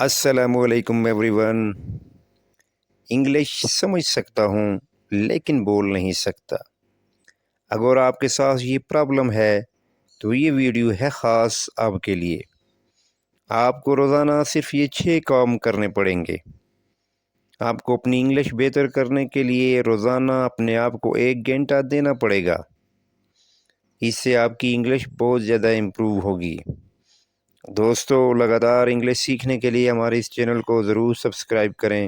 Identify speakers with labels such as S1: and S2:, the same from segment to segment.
S1: السلام علیکم every one. English سمجھ سکتا ہوں لیکن بول نہیں سکتا۔ اگر آپ کے ساتھ یہ پرابلم ہے تو یہ ویڈیو ہے خاص آپ کے لیے۔ آپ کو روزانہ صرف یہ 6 کام کرنے پڑیں گے۔ آپ کو اپنی انگلش بہتر کرنے کے لیے روزانہ اپنے آپ کو 1 گھنٹہ دینا پڑے گا۔ اس سے آپ کی انگلش بہت زیادہ امپروو ہوگی۔ دوستو، لگاتار انگلش سیکھنے کے لیے ہمارے اس چینل کو ضرور سبسکرائب کریں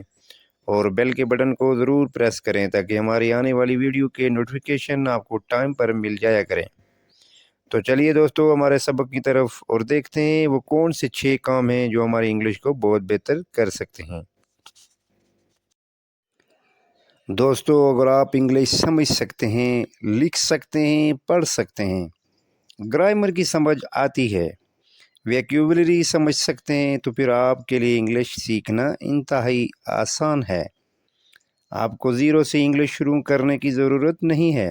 S1: اور بیل کے بٹن کو ضرور پریس کریں تاکہ ہماری آنے والی ویڈیو کے نوٹیفیکیشن آپ کو ٹائم پر مل جایا کریں۔ تو چلیے دوستو ہمارے سبق کی طرف اور دیکھتے ہیں وہ کون سے 6 کام ہیں جو ہماری انگلش کو بہت بہتر کر سکتے ہیں۔ دوستو، اگر آپ انگلش سمجھ سکتے ہیں، لکھ سکتے ہیں، پڑھ سکتے ہیں، گرامر کی سمجھ آتی ہے، ویکیبلری سمجھ سکتے ہیں، تو پھر آپ کے لیے انگلش سیکھنا انتہائی آسان ہے۔ آپ کو زیرو سے انگلش شروع کرنے کی ضرورت نہیں ہے۔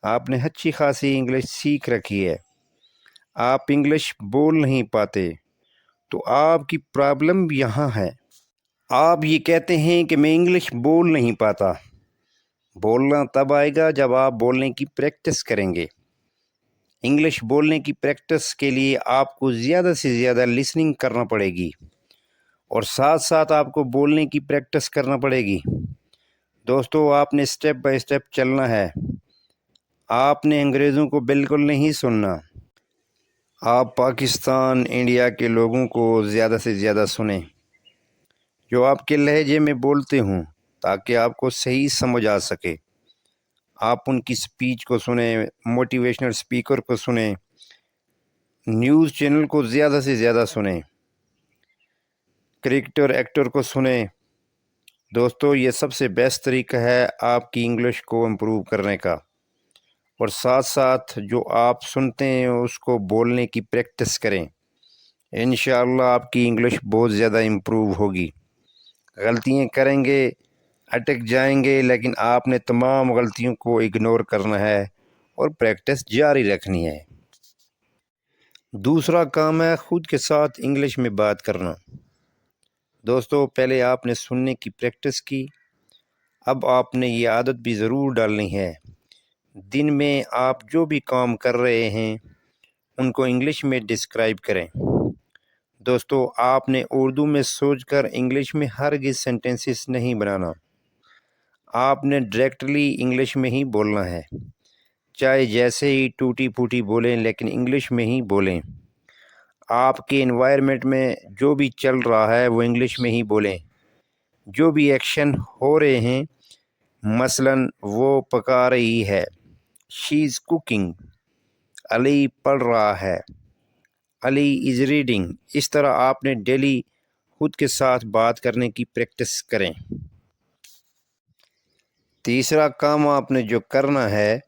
S1: آپ نے اچھی خاصی انگلش سیکھ رکھی ہے۔ آپ انگلش بول نہیں پاتے تو آپ کی پرابلم یہاں ہے۔ آپ یہ کہتے ہیں کہ میں انگلش بول نہیں پاتا۔ بولنا تب آئے گا جب آپ بولنے کی پریکٹس کریں گے۔ انگلش بولنے کی پریکٹس کے لیے آپ کو زیادہ سے زیادہ لسننگ کرنا پڑے گی اور ساتھ ساتھ آپ کو بولنے کی پریکٹس کرنا پڑے گی۔ دوستو، آپ نے سٹیپ بائی سٹیپ چلنا ہے۔ آپ نے انگریزوں کو بالکل نہیں سننا۔ آپ پاکستان، انڈیا کے لوگوں کو زیادہ سے زیادہ سنیں جو آپ کے لہجے میں بولتے ہوں تاکہ آپ کو صحیح سمجھ آ سکے۔ آپ ان کی سپیچ کو سنیں، موٹیویشنل سپیکر کو سنیں، نیوز چینل کو زیادہ سے زیادہ سنیں، کرکٹر ایکٹر کو سنیں۔ دوستو، یہ سب سے بیسٹ طریقہ ہے آپ کی انگلش کو امپروو کرنے کا، اور ساتھ ساتھ جو آپ سنتے ہیں اس کو بولنے کی پریکٹس کریں۔ انشاءاللہ آپ کی انگلش بہت زیادہ امپروو ہوگی۔ غلطیاں کریں گے، اٹک جائیں گے، لیکن آپ نے تمام غلطیوں کو اگنور کرنا ہے اور پریکٹس جاری رکھنی ہے۔ دوسرا کام ہے خود کے ساتھ انگلش میں بات کرنا۔ دوستو، پہلے آپ نے سننے کی پریکٹس کی، اب آپ نے یہ عادت بھی ضرور ڈالنی ہے۔ دن میں آپ جو بھی کام کر رہے ہیں ان کو انگلش میں ڈسکرائب کریں۔ دوستو، آپ نے اردو میں سوچ کر انگلش میں ہرگز سینٹنسز نہیں بنانا۔ آپ نے ڈائریکٹلی انگلش میں ہی بولنا ہے، چاہے جیسے ہی ٹوٹی پھوٹی بولیں لیکن انگلش میں ہی بولیں۔ آپ کے انوائرمنٹ میں جو بھی چل رہا ہے وہ انگلش میں ہی بولیں۔ جو بھی ایکشن ہو رہے ہیں، مثلاً وہ پکا رہی ہے، شی از کوکنگ، علی پڑھ رہا ہے، علی از ریڈنگ، اس طرح آپ نے ڈیلی خود کے ساتھ بات کرنے کی پریکٹس کریں۔ تیسرا کام آپ نے جو کرنا ہے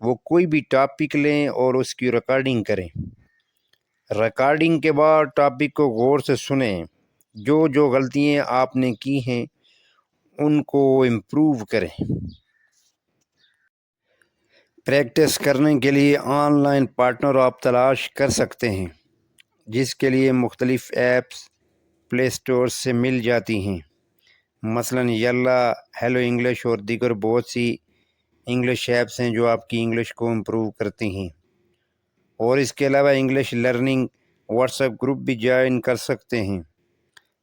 S1: وہ کوئی بھی ٹاپک لیں اور اس کی ریکارڈنگ کریں۔ ریکارڈنگ کے بعد ٹاپک کو غور سے سنیں، جو غلطیاں آپ نے کی ہیں ان کو امپروو کریں۔ پریکٹس کرنے کے لیے آن لائن پارٹنر آپ تلاش کر سکتے ہیں، جس کے لیے مختلف ایپس پلے اسٹور سے مل جاتی ہیں، مثلاً یلا، ہیلو انگلش اور دیگر بہت سی انگلش ایپس ہیں جو آپ کی انگلش کو امپروو کرتی ہیں۔ اور اس کے علاوہ English learning what's app group بھی جوائن کر سکتے ہیں،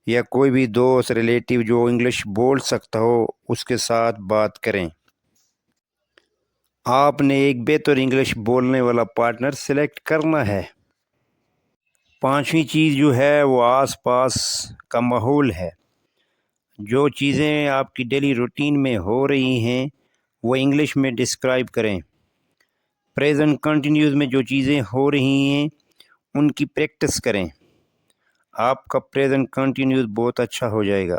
S1: یا کوئی بھی دوست ریلیٹیو جو انگلش بول سکتا ہو اس کے ساتھ بات کریں۔ آپ نے ایک بہتر انگلش بولنے والا پارٹنر سلیکٹ کرنا ہے۔ پانچویں چیز جو ہے وہ آس پاس کا ماحول ہے۔ جو چیزیں آپ کی ڈیلی روٹین میں ہو رہی ہیں وہ انگلش میں ڈسکرائب کریں۔ پریزنٹ کنٹینیوز میں جو چیزیں ہو رہی ہیں ان کی پریکٹس کریں۔ آپ کا پریزنٹ کنٹینیوز بہت اچھا ہو جائے گا۔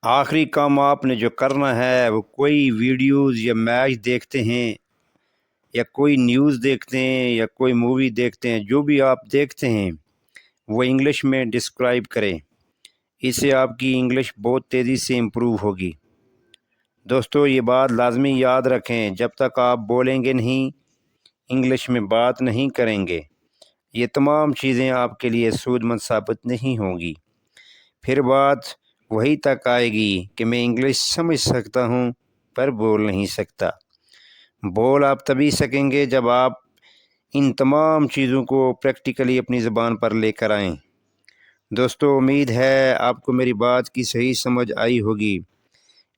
S1: آخری کام آپ نے جو کرنا ہے وہ کوئی ویڈیوز یا میچ دیکھتے ہیں یا کوئی نیوز دیکھتے ہیں یا کوئی مووی دیکھتے ہیں، جو بھی آپ دیکھتے ہیں وہ انگلش میں ڈسکرائب کریں۔ اس سے آپ کی انگلش بہت تیزی سے امپروو ہوگی۔ دوستو، یہ بات لازمی یاد رکھیں، جب تک آپ بولیں گے نہیں، انگلش میں بات نہیں کریں گے، یہ تمام چیزیں آپ کے لیے سود مند ثابت نہیں ہوں گی۔ پھر بات وہی تک آئے گی کہ میں انگلش سمجھ سکتا ہوں پر بول نہیں سکتا۔ بول آپ تبھی سکیں گے جب آپ ان تمام چیزوں کو پریکٹیکلی اپنی زبان پر لے کر آئیں۔ دوستو، امید ہے آپ کو میری بات کی صحیح سمجھ آئی ہوگی۔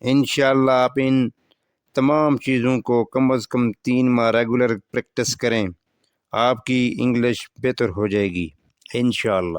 S1: انشاءاللہ آپ ان تمام چیزوں کو کم از کم 3 ماہ ریگولر پریکٹس کریں، آپ کی انگلش بہتر ہو جائے گی انشاءاللہ۔